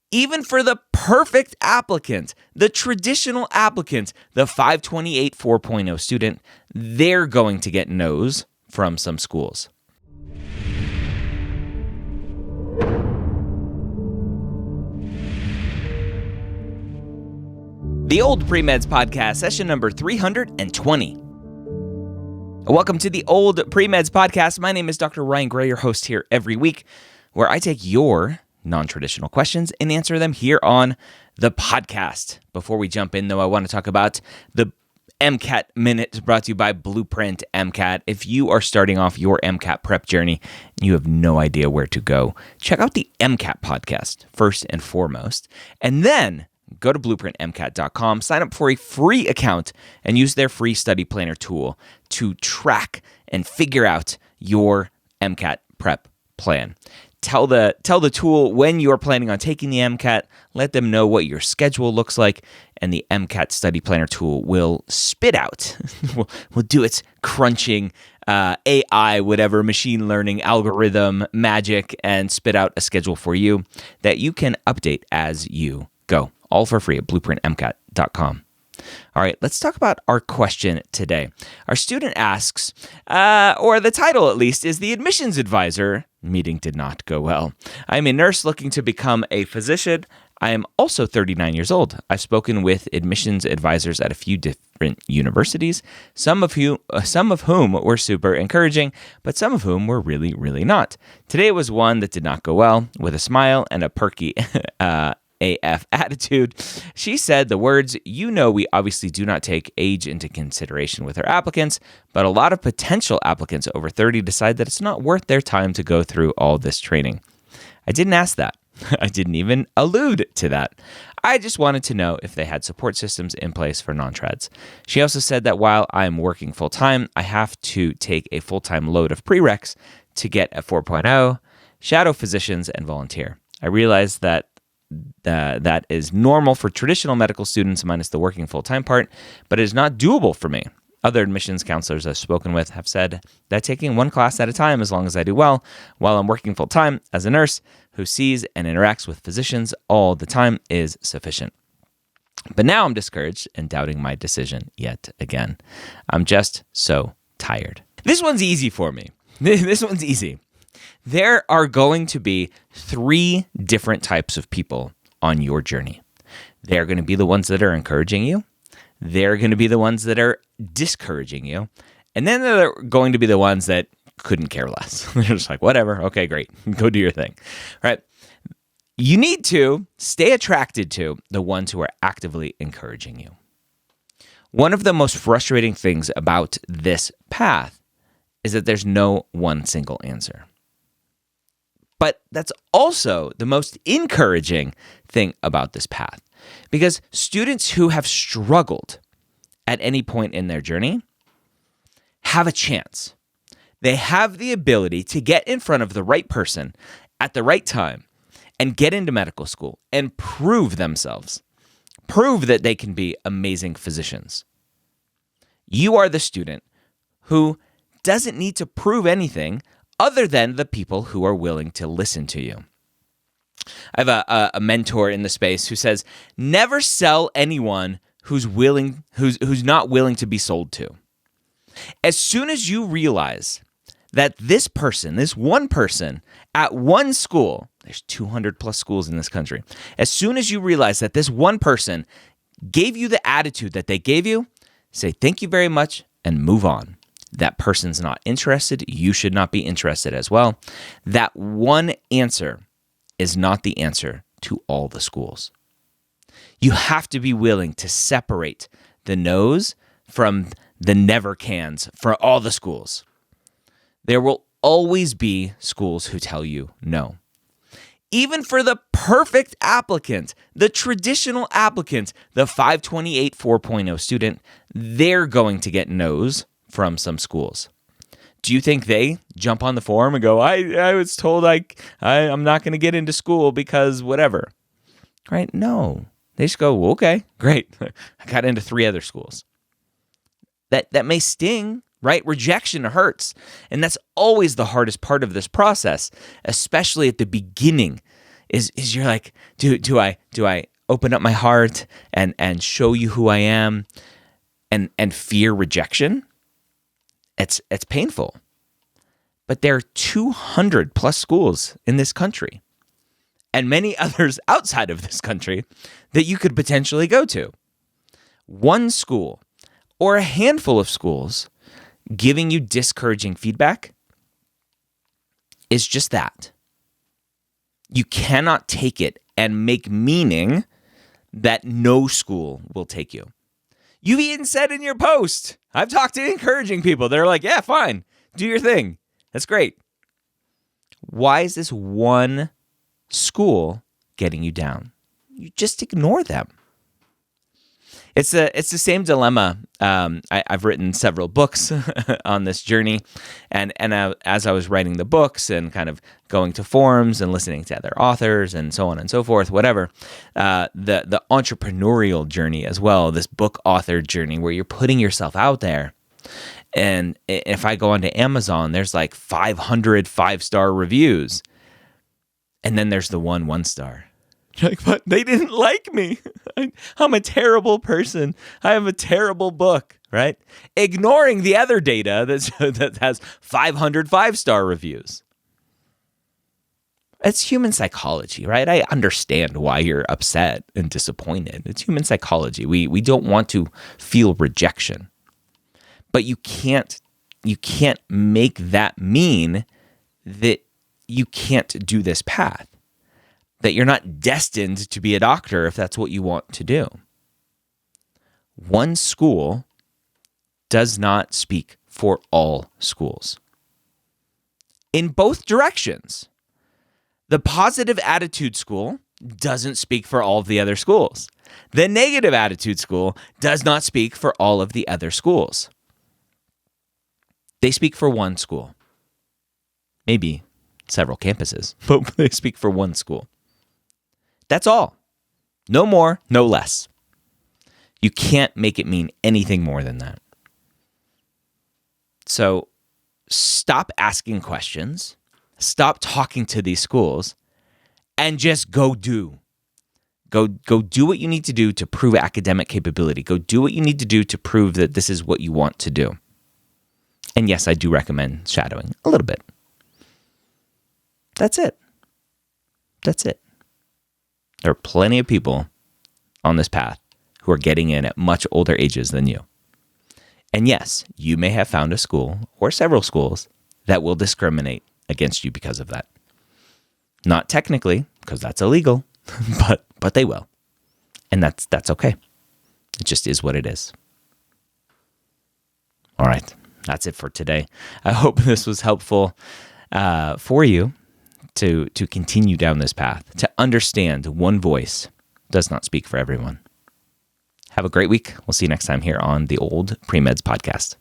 Even for the perfect applicant, the traditional applicant, the 528 4.0 student, they're going to get no's from some schools. The OldPreMeds podcast, session number 320. Welcome to the OldPreMeds podcast. My name is Dr. Ryan Gray, your host here every week, where I take your non-traditional questions and answer them here on the podcast. Before we jump in, though, I want to talk about the MCAT Minute brought to you by Blueprint MCAT. If you are starting off your MCAT prep journey and you have no idea where to go, check out the MCAT podcast first and foremost, and then go to blueprintmcat.com, sign up for a free account, and use their free study planner tool to track and figure out your MCAT prep plan. Tell the tool when you're planning on taking the MCAT, let them know what your schedule looks like, and the MCAT study planner tool will spit out, will do its crunching AI, whatever, machine learning, algorithm, magic, and spit out a schedule for you that you can update as you go. All for free at blueprintmcat.com. All right, let's talk about our question today. Our student asks, or the title at least, is the admissions advisor meeting did not go well. I'm a nurse looking to become a physician. I am also 39 years old. I've spoken with admissions advisors at a few different universities, some of whom were super encouraging, but some of whom were really, really not. Today was one that did not go well. With a smile and a perky AF attitude, she said the words, we obviously do not take age into consideration with our applicants, but a lot of potential applicants over 30 decide that it's not worth their time to go through all this training. I didn't ask that. I didn't even allude to that. I just wanted to know if they had support systems in place for non-trads. She also said that while I'm working full-time, I have to take a full-time load of prereqs to get a 4.0, shadow physicians, and volunteer. I realized that that is normal for traditional medical students minus the working full-time part, but it is not doable for me. Other admissions counselors I've spoken with have said that taking one class at a time, as long as I do well, while I'm working full-time as a nurse who sees and interacts with physicians all the time is sufficient. But now I'm discouraged and doubting my decision yet again. I'm just so tired. This one's easy for me. This one's easy. There are going to be 3 different types of people on your journey. They're going to be the ones that are encouraging you. They're going to be the ones that are discouraging you. And then they're going to be the ones that couldn't care less. They're just like, whatever. Okay, great. Go do your thing. All right. You need to stay attracted to the ones who are actively encouraging you. One of the most frustrating things about this path is that there's no one single answer. But that's also the most encouraging thing about this path, because students who have struggled at any point in their journey have a chance. They have the ability to get in front of the right person at the right time and get into medical school and prove themselves, prove that they can be amazing physicians. You are the student who doesn't need to prove anything other than the people who are willing to listen to you. I have a mentor in the space who says, never sell anyone who's not willing to be sold to. As soon as you realize that this one person at one school, there's 200 plus schools in this country, as soon as you realize that this one person gave you the attitude that they gave you, say thank you very much and move on. That person's not interested. You should not be interested as well. That one answer is not the answer to all the schools. You have to be willing to separate the no's from the never cans for all the schools. There will always be schools who tell you no. Even for the perfect applicant, the traditional applicant, the 528 4.0 student, they're going to get no's from some schools. Do you think they jump on the forum and go, I was told I'm not going to get into school because whatever, right? No, they just go, well, okay, great. I got into 3 other schools. That may sting, right? Rejection hurts. And that's always the hardest part of this process, especially at the beginning. is you're like, do I open up my heart and show you who I am and fear rejection? It's painful. But there are 200 plus schools in this country and many others outside of this country that you could potentially go to. One school or a handful of schools giving you discouraging feedback is just that. You cannot take it and make meaning that no school will take you. You've even said in your post, I've talked to encouraging people. They're like, yeah, fine, do your thing. That's great. Why is this one school getting you down? You just ignore them. It's the same dilemma. I've written several books on this journey, and as I was writing the books and kind of going to forums and listening to other authors and so on and so forth, whatever, the entrepreneurial journey as well, this book author journey where you're putting yourself out there. And if I go onto Amazon, there's like 500 5-star reviews, and then there's the 1 star. Like, but they didn't like me. I'm a terrible person. I have a terrible book, right? Ignoring the other data that has 500 5-star reviews. It's human psychology, right? I understand why you're upset and disappointed. It's human psychology. We don't want to feel rejection. But you can't make that mean that you can't do this path. That you're not destined to be a doctor if that's what you want to do. One school does not speak for all schools. In both directions. The positive attitude school doesn't speak for all of the other schools. The negative attitude school does not speak for all of the other schools. They speak for one school. Maybe several campuses, but they speak for one school. That's all. No more, no less. You can't make it mean anything more than that. So stop asking questions, stop talking to these schools, and just go do. Go do what you need to do to prove academic capability. Go do what you need to do to prove that this is what you want to do. And yes, I do recommend shadowing a little bit. That's it. That's it. There are plenty of people on this path who are getting in at much older ages than you. And yes, you may have found a school or several schools that will discriminate against you because of that. Not technically, because that's illegal, but they will. And that's okay. It just is what it is. All right, that's it for today. I hope this was helpful for you to continue down this path, to understand one voice does not speak for everyone. Have a great week. We'll see you next time here on the OldPreMeds podcast.